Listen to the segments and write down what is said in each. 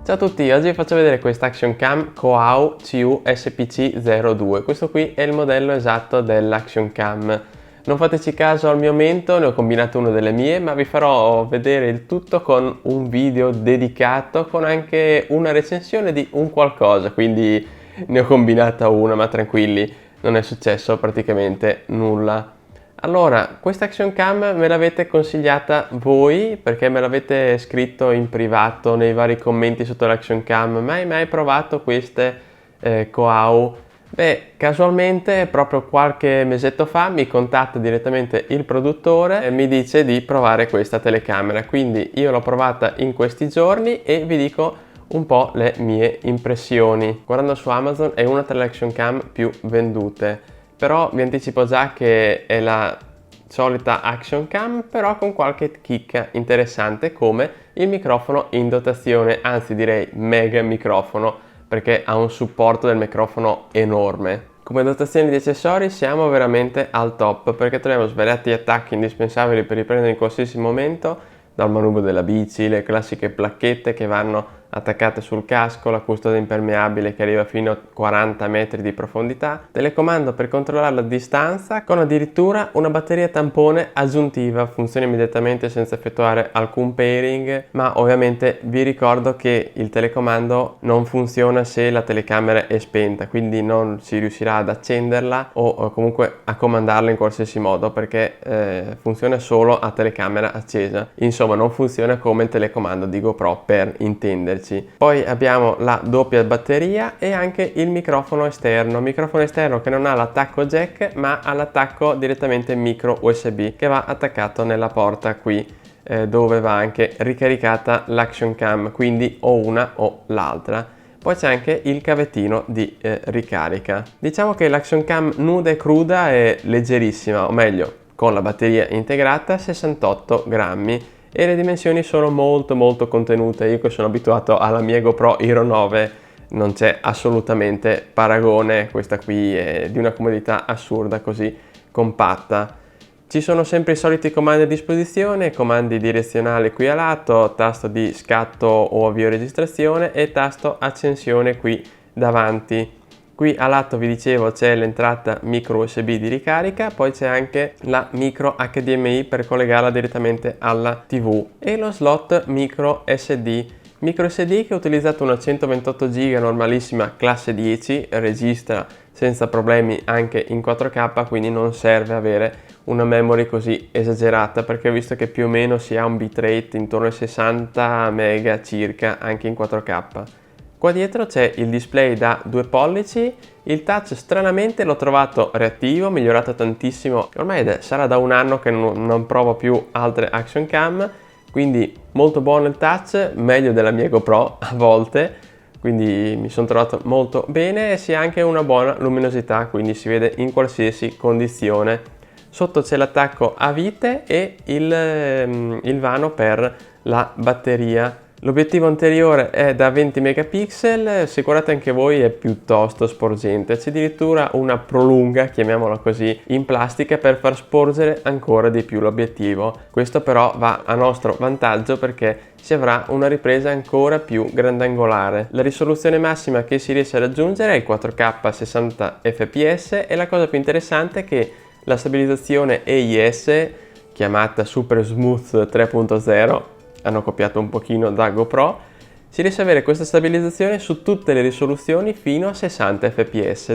Ciao a tutti, oggi vi faccio vedere questa Action Cam Coao CU SPC02. Questo qui è il modello esatto dell'Action Cam. Non fateci caso al mio mento, ne ho combinato uno delle mie, ma vi farò vedere il tutto con un video dedicato con anche una recensione di un qualcosa, quindi ne ho combinata una, ma tranquilli, non è successo praticamente nulla. Allora, questa Action Cam me l'avete consigliata voi perché me l'avete scritto in privato nei vari commenti sotto l'Action Cam. Mai provato queste Coao? Beh, casualmente proprio qualche mesetto fa mi contatta direttamente il produttore e mi dice di provare questa telecamera. Quindi io l'ho provata in questi giorni e vi dico un po' le mie impressioni. Guardando su Amazon è una delle Action Cam più vendute. Però vi anticipo già che è la solita Action Cam, però con qualche chicca interessante come il microfono in dotazione, anzi direi mega microfono, perché ha un supporto del microfono enorme. Come dotazione di accessori siamo veramente al top, perché troviamo svariati attacchi indispensabili per riprendere in qualsiasi momento, dal manubrio della bici, le classiche placchette che vanno attaccate sul casco, la custode impermeabile che arriva fino a 40 metri di profondità, telecomando per controllare la distanza con addirittura una batteria tampone aggiuntiva, funziona immediatamente senza effettuare alcun pairing, ma ovviamente vi ricordo che il telecomando non funziona se la telecamera è spenta, quindi non si riuscirà ad accenderla o comunque a comandarla in qualsiasi modo perché funziona solo a telecamera accesa. Insomma, non funziona come il telecomando di GoPro, per intenderci. Poi abbiamo la doppia batteria e anche il microfono esterno che non ha l'attacco jack ma ha l'attacco direttamente micro USB che va attaccato nella porta qui dove va anche ricaricata l'Action Cam, quindi o una o l'altra. Poi c'è anche il cavettino di ricarica. Diciamo che l'Action Cam nuda e cruda è leggerissima, o meglio con la batteria integrata 68 grammi. E le dimensioni sono molto contenute. Io che sono abituato alla mia GoPro Hero 9 non c'è assolutamente paragone, questa qui è di una comodità assurda, così compatta. Ci sono sempre i soliti comandi a disposizione, comandi direzionali qui a lato, tasto di scatto o avvio registrazione e tasto accensione qui davanti. Qui a lato vi dicevo c'è l'entrata micro USB di ricarica, poi c'è anche la micro HDMI per collegarla direttamente alla TV e lo slot micro SD. Micro SD che ho utilizzato una 128 GB normalissima classe 10, registra senza problemi anche in 4K, quindi non serve avere una memory così esagerata perché ho visto che più o meno si ha un bitrate intorno ai 60 MB circa anche in 4K. Qua dietro c'è il display da 2 pollici, il touch stranamente l'ho trovato reattivo, migliorato tantissimo, ormai sarà da un anno che non provo più altre Action Cam, quindi molto buono il touch, meglio della mia GoPro a volte, quindi mi sono trovato molto bene e si ha anche una buona luminosità, quindi si vede in qualsiasi condizione. Sotto c'è l'attacco a vite e il vano per la batteria. L'obiettivo anteriore è da 20 megapixel, se guardate anche voi è piuttosto sporgente, c'è addirittura una prolunga, chiamiamola così, in plastica per far sporgere ancora di più l'obiettivo. Questo però va a nostro vantaggio perché si avrà una ripresa ancora più grandangolare. La risoluzione massima che si riesce a raggiungere è il 4K 60 fps e la cosa più interessante è che la stabilizzazione EIS, chiamata Super Smooth 3.0, hanno copiato un pochino da GoPro, si riesce ad avere questa stabilizzazione su tutte le risoluzioni fino a 60 fps.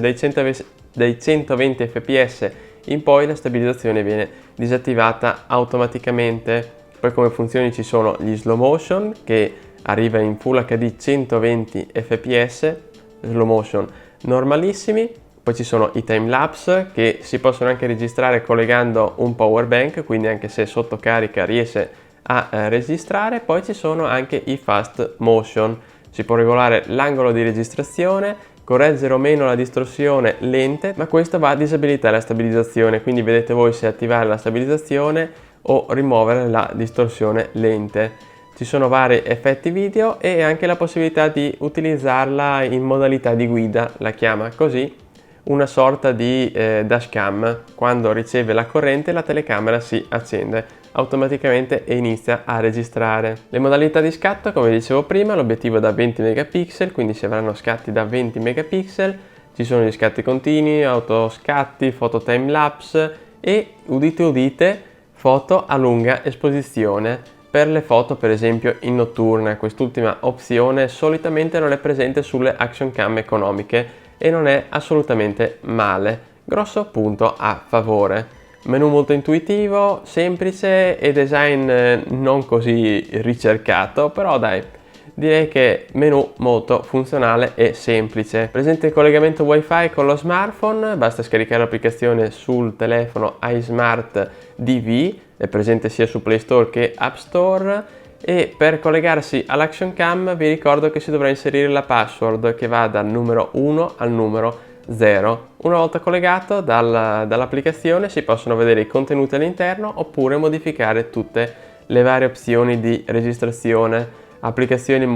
Dai 120 fps in poi la stabilizzazione viene disattivata automaticamente. Poi come funzioni ci sono gli slow motion che arriva in Full HD 120 fps, slow motion normalissimi. Poi ci sono i time lapse che si possono anche registrare collegando un power bank, quindi anche se sotto carica riesce a registrare. Poi ci sono anche i fast motion, si può regolare l'angolo di registrazione, correggere o meno la distorsione lente, ma questo va a disabilitare la stabilizzazione, quindi vedete voi se attivare la stabilizzazione o rimuovere la distorsione lente. Ci sono vari effetti video e anche la possibilità di utilizzarla in modalità di guida, la chiama così, una sorta di dashcam. Quando riceve la corrente la telecamera si accende. automaticamente e inizia a registrare. Le modalità di scatto, come dicevo prima, l'obiettivo è da 20 megapixel, quindi si avranno scatti da 20 megapixel, ci sono gli scatti continui, autoscatti, foto time lapse e, udite udite, foto a lunga esposizione. Per le foto, per esempio in notturna, quest'ultima opzione solitamente non è presente sulle action cam economiche e non è assolutamente male. Grosso punto a favore. Menu molto intuitivo, semplice e design non così ricercato, però dai, direi che menu molto funzionale e semplice. Presente il collegamento wifi con lo smartphone, basta scaricare l'applicazione sul telefono iSmart DV, è presente sia su Play Store che App Store, e per collegarsi all'action cam vi ricordo che si dovrà inserire la password che va dal numero 1 al numero 0. Una volta collegato dall'applicazione si possono vedere i contenuti all'interno oppure modificare tutte le varie opzioni di registrazione. Applicazione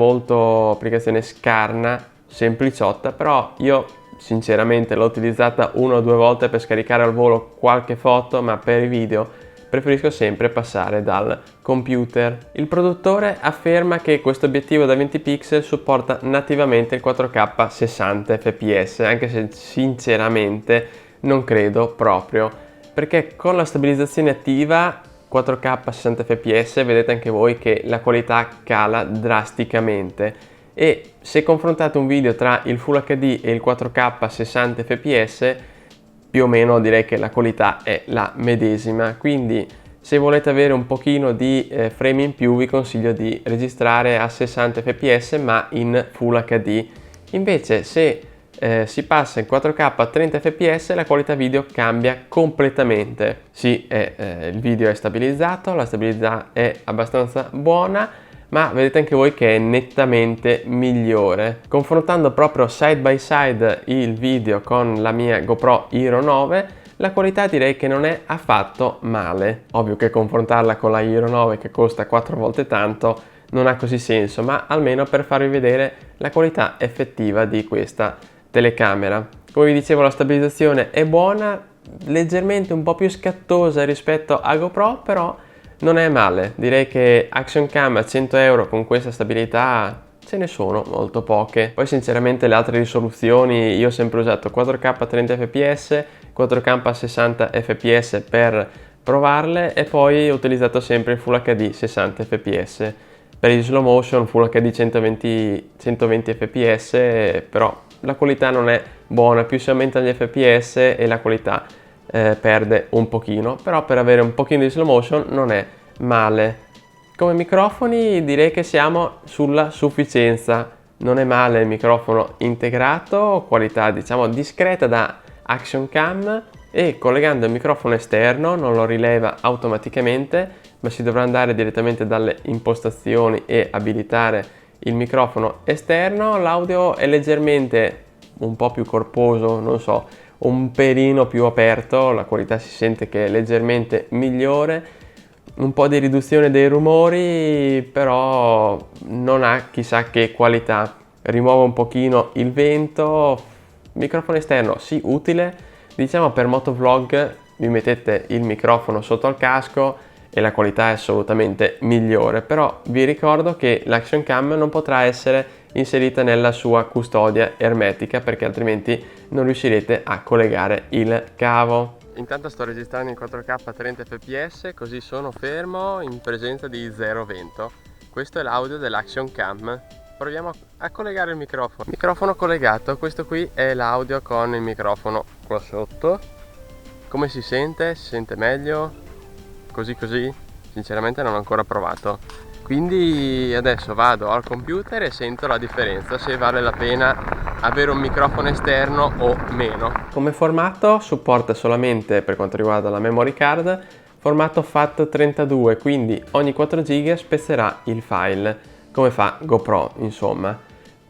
scarna, sempliciotta, però io sinceramente l'ho utilizzata una o due volte per scaricare al volo qualche foto, ma per i video preferisco sempre passare dal computer. Il produttore afferma che questo obiettivo da 20 pixel supporta nativamente il 4K 60 fps, anche se sinceramente non credo proprio, perché con la stabilizzazione attiva 4K 60 fps vedete anche voi che la qualità cala drasticamente, e se confrontate un video tra il Full HD e il 4K 60 fps più o meno direi che la qualità è la medesima, quindi se volete avere un pochino di frame in più vi consiglio di registrare a 60 fps ma in Full HD. Invece se si passa in 4K a 30 fps la qualità video cambia completamente. Sì, il video è stabilizzato, la stabilità è abbastanza buona, ma vedete anche voi che è nettamente migliore. Confrontando proprio side by side il video con la mia GoPro Hero 9, la qualità direi che non è affatto male. Ovvio che confrontarla con la Hero 9 che costa 4 volte tanto non ha così senso, ma almeno per farvi vedere la qualità effettiva di questa telecamera. Come vi dicevo, la stabilizzazione è buona, leggermente un po' più scattosa rispetto a GoPro, però non è male. Direi che action cam a 100 euro con questa stabilità ce ne sono molto poche. Poi sinceramente le altre risoluzioni io ho sempre usato 4K a 30 fps, 4K a 60 fps per provarle, e poi ho utilizzato sempre il Full HD 60 fps. Per il slow motion Full HD 120 fps, però la qualità non è buona, più si aumentano gli fps e la qualità perde un pochino, però per avere un pochino di slow motion non è male. Come microfoni direi che siamo sulla sufficienza, non è male il microfono integrato, qualità diciamo discreta da action cam, e collegando il microfono esterno non lo rileva automaticamente, ma si dovrà andare direttamente dalle impostazioni e abilitare il microfono esterno. L'audio è leggermente un po' più corposo, non so, un pelino più aperto, la qualità si sente che è leggermente migliore, un po' di riduzione dei rumori, però non ha chissà che qualità. Rimuove un pochino il vento. Microfono esterno sì, utile, diciamo per motovlog vi mettete il microfono sotto al casco e la qualità è assolutamente migliore, però vi ricordo che l'action cam non potrà essere inserita nella sua custodia ermetica perché altrimenti non riuscirete a collegare il cavo. Intanto sto registrando in 4K a 30 fps, così sono fermo in presenza di zero vento. Questo è l'audio dell'action cam. Proviamo a collegare il microfono. Microfono collegato, questo qui è l'audio con il microfono qua sotto. Come si sente? Si sente meglio? Così? Sinceramente non ho ancora provato. Quindi adesso vado al computer e sento la differenza, se vale la pena avere un microfono esterno o meno. Come formato supporta solamente, per quanto riguarda la memory card, formato FAT32, quindi ogni 4 GB spezzerà il file, come fa GoPro insomma.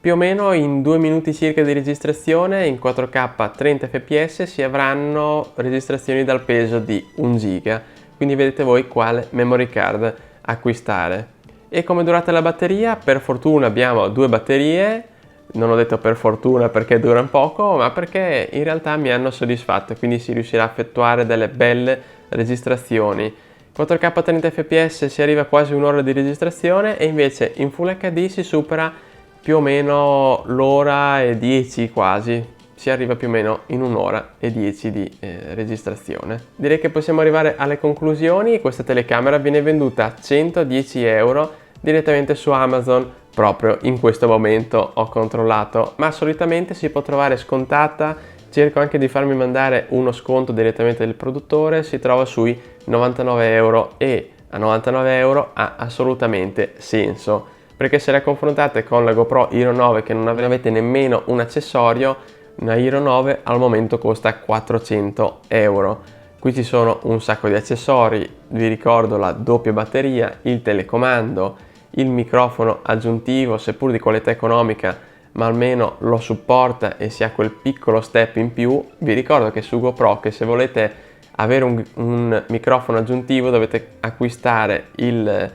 Più o meno in 2 minuti circa di registrazione in 4K a 30 fps si avranno registrazioni dal peso di 1 giga, quindi vedete voi quale memory card acquistare. E come durata la batteria? Per fortuna abbiamo 2 batterie, non ho detto per fortuna perché durano poco, ma perché in realtà mi hanno soddisfatto, quindi si riuscirà a effettuare delle belle registrazioni. 4K 30 fps si arriva a quasi un'ora di registrazione e invece in Full HD si supera più o meno l'ora e 10 quasi. Si arriva più o meno in un'ora e 10 di registrazione. Direi che possiamo arrivare alle conclusioni. Questa telecamera viene venduta a 110 euro direttamente su Amazon. Proprio in questo momento ho controllato, ma solitamente si può trovare scontata. Cerco anche di farmi mandare uno sconto direttamente del produttore, si trova sui 99 euro e a 99 euro ha assolutamente senso, perché se la confrontate con la GoPro Hero 9 che non avete nemmeno un accessorio, una Hero 9 al momento costa 400 euro. Qui ci sono un sacco di accessori, vi ricordo la doppia batteria, il telecomando, il microfono aggiuntivo, seppur di qualità economica, ma almeno lo supporta e si ha quel piccolo step in più. Vi ricordo che su GoPro, che se volete avere un microfono aggiuntivo dovete acquistare il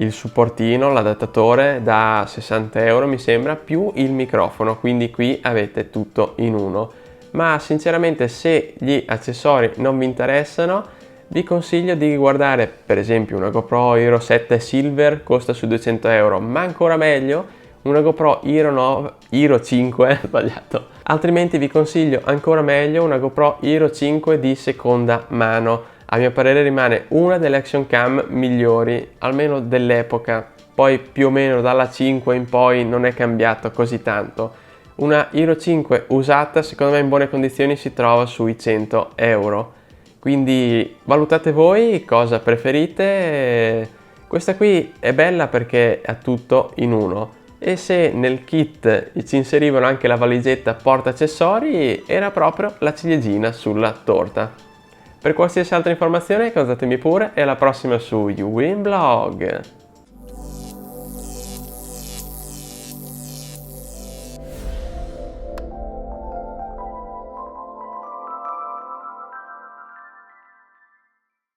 supportino, l'adattatore da 60 euro mi sembra, più il microfono, quindi qui avete tutto in uno. Ma sinceramente, se gli accessori non vi interessano, vi consiglio di guardare per esempio una GoPro Hero 7 Silver, costa su 200 euro, ma ancora meglio una GoPro Hero 5, sbagliato. Altrimenti vi consiglio ancora meglio una GoPro Hero 5 di seconda mano. A mio parere rimane una delle action cam migliori, almeno dell'epoca. Poi più o meno dalla 5 in poi non è cambiato così tanto. Una Hero 5 usata secondo me in buone condizioni si trova sui 100 euro. Quindi valutate voi cosa preferite. Questa qui è bella perché ha tutto in uno, e se nel kit ci inserivano anche la valigetta porta accessori era proprio la ciliegina sulla torta. Per qualsiasi altra informazione contattatemi pure e alla prossima su YouWinBlog.